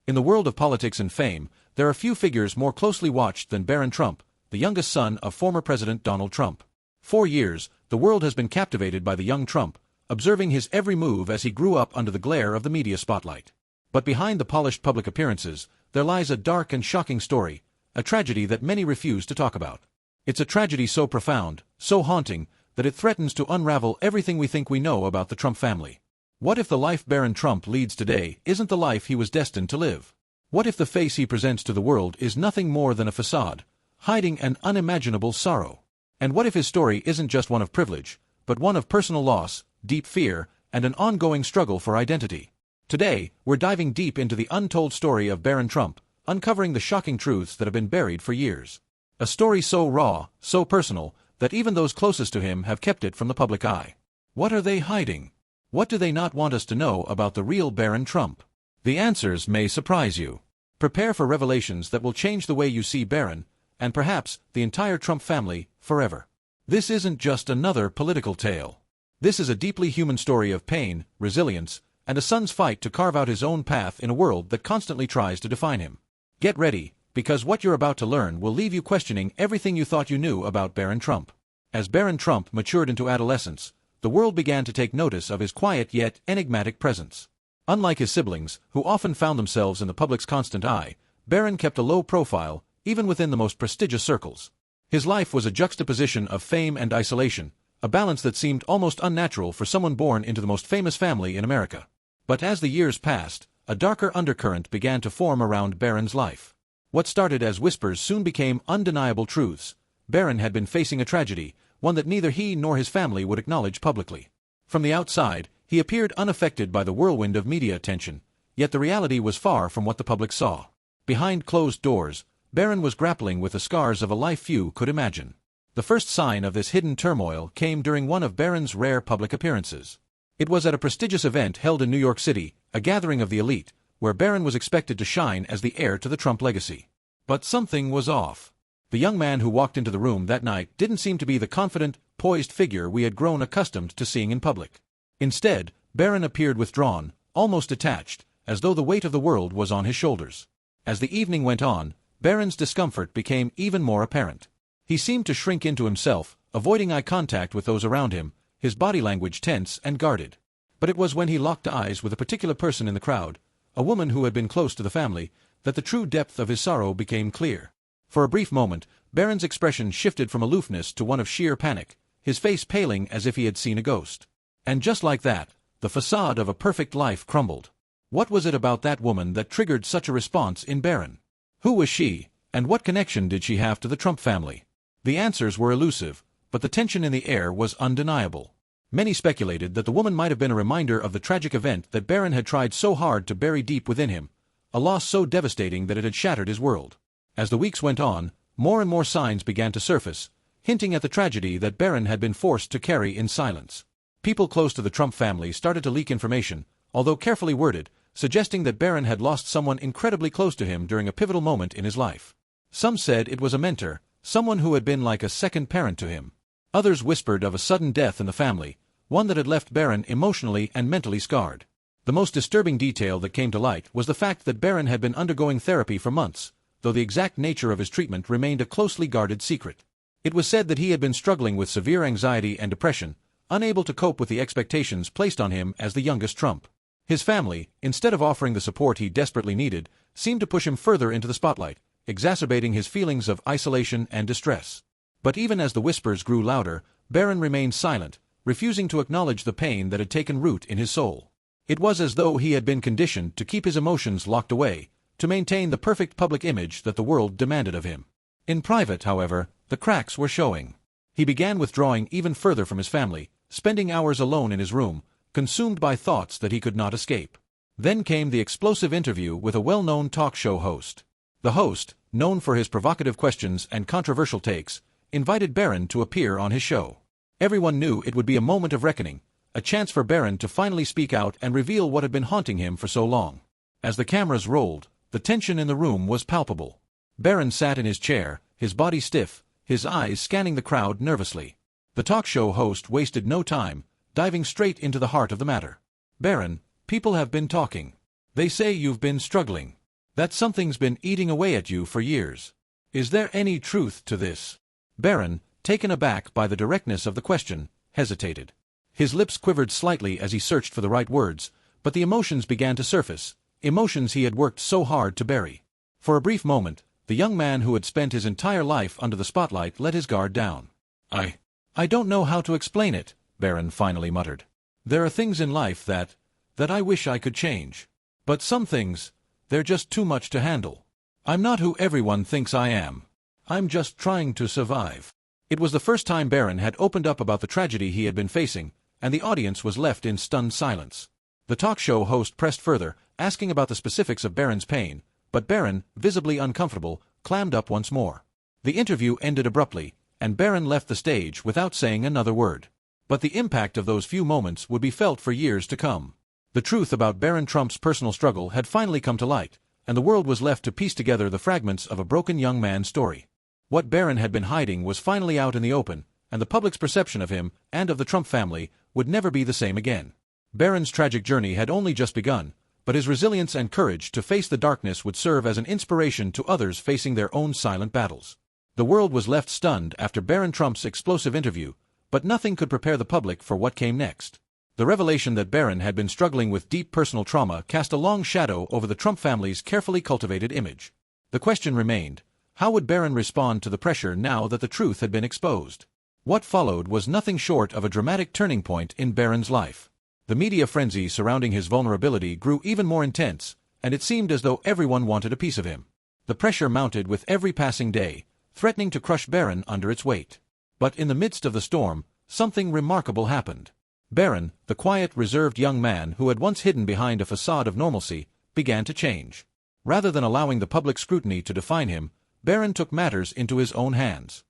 In the world of politics and fame, there are few figures more closely watched than Barron Trump, the youngest son of former President Donald Trump. For years, the world has been captivated by the young Trump, observing his every move as he grew up under the glare of the media spotlight. But behind the polished public appearances, there lies a dark and shocking story, a tragedy that many refuse to talk about. It's a tragedy so profound, so haunting, that it threatens to unravel everything we think we know about the Trump family. What if the life Barron Trump leads today isn't the life he was destined to live? What if the face he presents to the world is nothing more than a facade, hiding an unimaginable sorrow? And what if his story isn't just one of privilege, but one of personal loss, deep fear, and an ongoing struggle for identity? Today, we're diving deep into the untold story of Barron Trump, uncovering the shocking truths that have been buried for years. A story so raw, so personal, that even those closest to him have kept it from the public eye. What are they hiding? What do they not want us to know about the real Barron Trump? The answers may surprise you. Prepare for revelations that will change the way you see Barron, and perhaps the entire Trump family, forever. This isn't just another political tale. This is a deeply human story of pain, resilience, and a son's fight to carve out his own path in a world that constantly tries to define him. Get ready, because what you're about to learn will leave you questioning everything you thought you knew about Barron Trump. As Barron Trump matured into adolescence, the world began to take notice of his quiet yet enigmatic presence. Unlike his siblings, who often found themselves in the public's constant eye, Barron kept a low profile, even within the most prestigious circles. His life was a juxtaposition of fame and isolation, a balance that seemed almost unnatural for someone born into the most famous family in America. But as the years passed, a darker undercurrent began to form around Barron's life. What started as whispers soon became undeniable truths. Barron had been facing a tragedy, one that neither he nor his family would acknowledge publicly. From the outside, he appeared unaffected by the whirlwind of media attention, yet the reality was far from what the public saw. Behind closed doors, Barron was grappling with the scars of a life few could imagine. The first sign of this hidden turmoil came during one of Barron's rare public appearances. It was at a prestigious event held in New York City, a gathering of the elite, where Barron was expected to shine as the heir to the Trump legacy. But something was off. The young man who walked into the room that night didn't seem to be the confident, poised figure we had grown accustomed to seeing in public. Instead, Barron appeared withdrawn, almost detached, as though the weight of the world was on his shoulders. As the evening went on, Barron's discomfort became even more apparent. He seemed to shrink into himself, avoiding eye contact with those around him, his body language tense and guarded. But it was when he locked eyes with a particular person in the crowd, a woman who had been close to the family, that the true depth of his sorrow became clear. For a brief moment, Barron's expression shifted from aloofness to one of sheer panic, his face paling as if he had seen a ghost. And just like that, the facade of a perfect life crumbled. What was it about that woman that triggered such a response in Barron? Who was she, and what connection did she have to the Trump family? The answers were elusive, but the tension in the air was undeniable. Many speculated that the woman might have been a reminder of the tragic event that Barron had tried so hard to bury deep within him, a loss so devastating that it had shattered his world. As the weeks went on, more and more signs began to surface, hinting at the tragedy that Barron had been forced to carry in silence. People close to the Trump family started to leak information, although carefully worded, suggesting that Barron had lost someone incredibly close to him during a pivotal moment in his life. Some said it was a mentor, someone who had been like a second parent to him. Others whispered of a sudden death in the family, one that had left Barron emotionally and mentally scarred. The most disturbing detail that came to light was the fact that Barron had been undergoing therapy for months, though the exact nature of his treatment remained a closely guarded secret. It was said that he had been struggling with severe anxiety and depression, unable to cope with the expectations placed on him as the youngest Trump. His family, instead of offering the support he desperately needed, seemed to push him further into the spotlight, exacerbating his feelings of isolation and distress. But even as the whispers grew louder, Barron remained silent, refusing to acknowledge the pain that had taken root in his soul. It was as though he had been conditioned to keep his emotions locked away, to maintain the perfect public image that the world demanded of him. In private, however, the cracks were showing. He began withdrawing even further from his family, spending hours alone in his room, consumed by thoughts that he could not escape. Then came the explosive interview with a well-known talk show host. The host, known for his provocative questions and controversial takes, invited Barron to appear on his show. Everyone knew it would be a moment of reckoning, a chance for Barron to finally speak out and reveal what had been haunting him for so long. As the cameras rolled, the tension in the room was palpable. Barron sat in his chair, his body stiff, his eyes scanning the crowd nervously. The talk show host wasted no time, diving straight into the heart of the matter. "Barron, people have been talking. They say you've been struggling. That something's been eating away at you for years. Is there any truth to this? Barron, taken aback by the directness of the question, hesitated. His lips quivered slightly as he searched for the right words, but the emotions began to surface, emotions he had worked so hard to bury. For a brief moment, the young man who had spent his entire life under the spotlight let his guard down. I don't know how to explain it, Barron finally muttered. There are things in life that I wish I could change. But some things, they're just too much to handle. I'm not who everyone thinks I am. I'm just trying to survive. It was the first time Barron had opened up about the tragedy he had been facing, and the audience was left in stunned silence. The talk show host pressed further, asking about the specifics of Barron's pain, but Barron, visibly uncomfortable, clammed up once more. The interview ended abruptly, and Barron left the stage without saying another word. But the impact of those few moments would be felt for years to come. The truth about Barron Trump's personal struggle had finally come to light, and the world was left to piece together the fragments of a broken young man's story. What Barron had been hiding was finally out in the open, and the public's perception of him, and of the Trump family, would never be the same again. Barron's tragic journey had only just begun, but his resilience and courage to face the darkness would serve as an inspiration to others facing their own silent battles. The world was left stunned after Barron Trump's explosive interview, but nothing could prepare the public for what came next. The revelation that Barron had been struggling with deep personal trauma cast a long shadow over the Trump family's carefully cultivated image. The question remained, how would Barron respond to the pressure now that the truth had been exposed? What followed was nothing short of a dramatic turning point in Barron's life. The media frenzy surrounding his vulnerability grew even more intense, and it seemed as though everyone wanted a piece of him. The pressure mounted with every passing day, threatening to crush Barron under its weight. But in the midst of the storm, something remarkable happened. Barron, the quiet, reserved young man who had once hidden behind a facade of normalcy, began to change. Rather than allowing the public scrutiny to define him, Barron took matters into his own hands.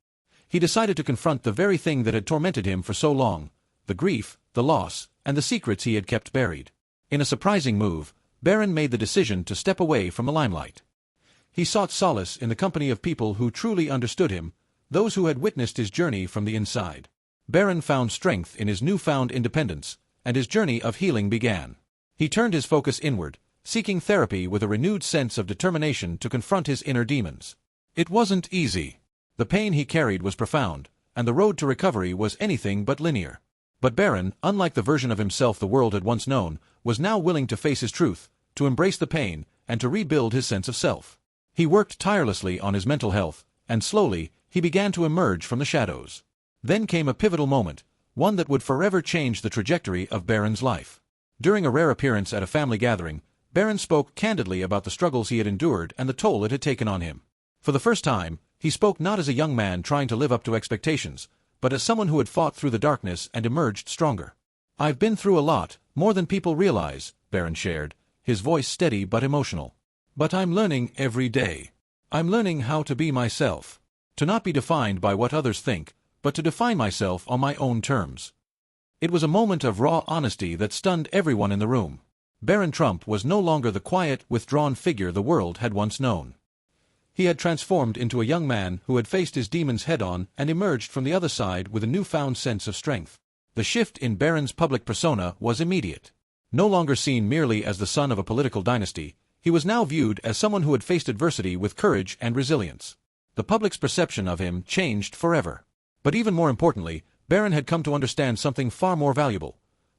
He decided to confront the very thing that had tormented him for so long, the grief, the loss, and the secrets he had kept buried. In a surprising move, Barron made the decision to step away from the limelight. He sought solace in the company of people who truly understood him, those who had witnessed his journey from the inside. Barron found strength in his newfound independence, and his journey of healing began. He turned his focus inward, seeking therapy with a renewed sense of determination to confront his inner demons. It wasn't easy. The pain he carried was profound, and the road to recovery was anything but linear. But Barron, unlike the version of himself the world had once known, was now willing to face his truth, to embrace the pain, and to rebuild his sense of self. He worked tirelessly on his mental health, and slowly, he began to emerge from the shadows. Then came a pivotal moment, one that would forever change the trajectory of Barron's life. During a rare appearance at a family gathering, Barron spoke candidly about the struggles he had endured and the toll it had taken on him. For the first time, he spoke not as a young man trying to live up to expectations, but as someone who had fought through the darkness and emerged stronger. I've been through a lot, more than people realize, Barron shared, his voice steady but emotional. But I'm learning every day. I'm learning how to be myself. To not be defined by what others think, but to define myself on my own terms. It was a moment of raw honesty that stunned everyone in the room. Barron Trump was no longer the quiet, withdrawn figure the world had once known. He had transformed into a young man who had faced his demons head-on and emerged from the other side with a newfound sense of strength. The shift in Barron's public persona was immediate. No longer seen merely as the son of a political dynasty, he was now viewed as someone who had faced adversity with courage and resilience. The public's perception of him changed forever. But even more importantly, Barron had come to understand something far more valuable.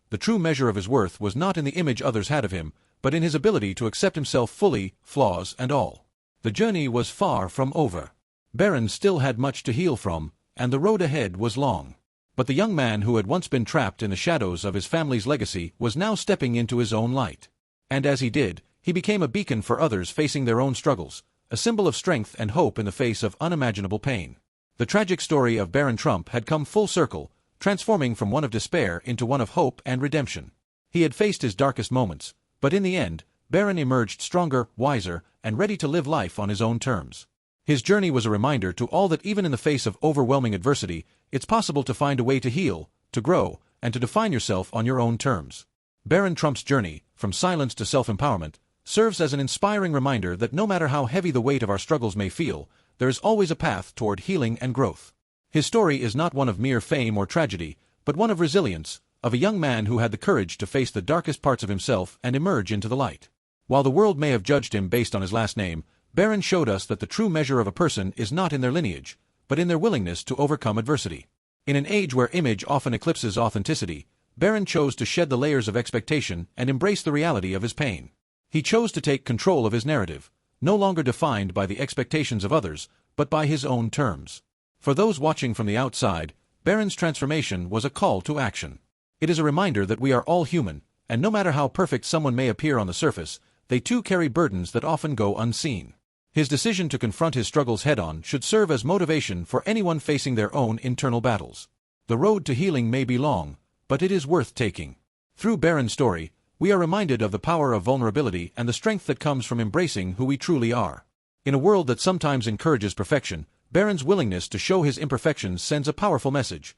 The true measure of his worth was not in the image others had of him, but in his ability to accept himself fully, flaws and all. The journey was far from over. Barron still had much to heal from, and the road ahead was long. But the young man who had once been trapped in the shadows of his family's legacy was now stepping into his own light. And as he did, he became a beacon for others facing their own struggles, a symbol of strength and hope in the face of unimaginable pain. The tragic story of Barron Trump had come full circle, transforming from one of despair into one of hope and redemption. He had faced his darkest moments, but in the end, Barron emerged stronger, wiser, and ready to live life on his own terms. His journey was a reminder to all that even in the face of overwhelming adversity, it's possible to find a way to heal, to grow, and to define yourself on your own terms. Barron Trump's journey, from silence to self-empowerment, serves as an inspiring reminder that no matter how heavy the weight of our struggles may feel, there is always a path toward healing and growth. His story is not one of mere fame or tragedy, but one of resilience, of a young man who had the courage to face the darkest parts of himself and emerge into the light. While the world may have judged him based on his last name, Barron showed us that the true measure of a person is not in their lineage, but in their willingness to overcome adversity. In an age where image often eclipses authenticity, Barron chose to shed the layers of expectation and embrace the reality of his pain. He chose to take control of his narrative, no longer defined by the expectations of others, but by his own terms. For those watching from the outside, Barron's transformation was a call to action. It is a reminder that we are all human, and no matter how perfect someone may appear on the surface, they too carry burdens that often go unseen. His decision to confront his struggles head-on should serve as motivation for anyone facing their own internal battles. The road to healing may be long, but it is worth taking. Through Barron's story, we are reminded of the power of vulnerability and the strength that comes from embracing who we truly are. In a world that sometimes encourages perfection, Barron's willingness to show his imperfections sends a powerful message.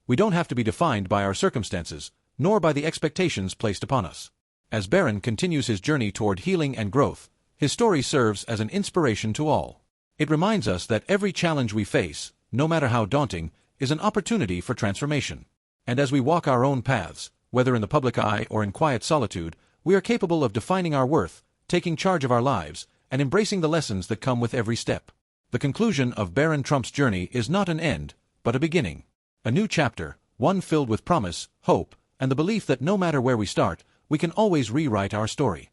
We don't have to be defined by our circumstances, nor by the expectations placed upon us. As Barron continues his journey toward healing and growth, his story serves as an inspiration to all. It reminds us that every challenge we face, no matter how daunting, is an opportunity for transformation. And as we walk our own paths, whether in the public eye or in quiet solitude, we are capable of defining our worth, taking charge of our lives, and embracing the lessons that come with every step. The conclusion of Barron Trump's journey is not an end, but a beginning. A new chapter, one filled with promise, hope, and the belief that no matter where we start, we can always rewrite our story.